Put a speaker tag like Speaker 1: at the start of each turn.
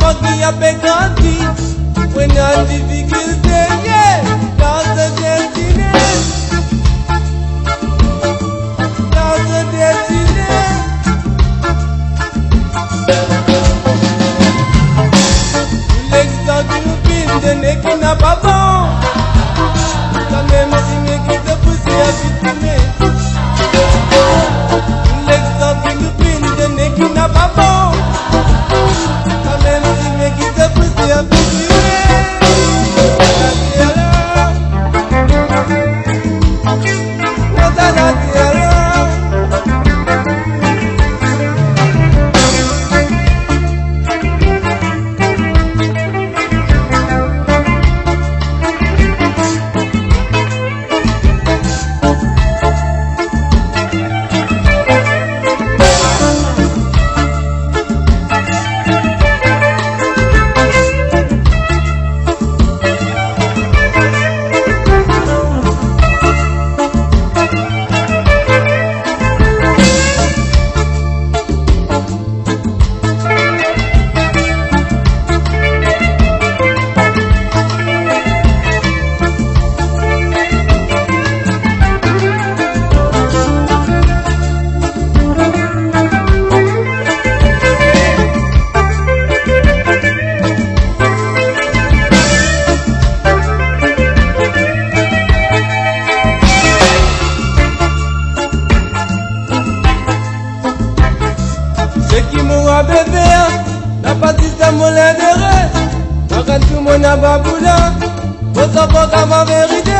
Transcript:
Speaker 1: enfant qui a fait grandir, when en difficulté, yeah, dans ce destiné, dans ce destiné. L'exemple d'une fille de nez qui n'a pas bon, quand même signé qui se poussait à victimer. L'exemple d'une fille de nez qui n'a pas bon, quand même signé qui se poussait à victimer. Ceux qui m'ont à bébé, n'a pas dit ça mon l'intérêt. Quand tout le monde a baboula, faut savoir qu'à ma vérité.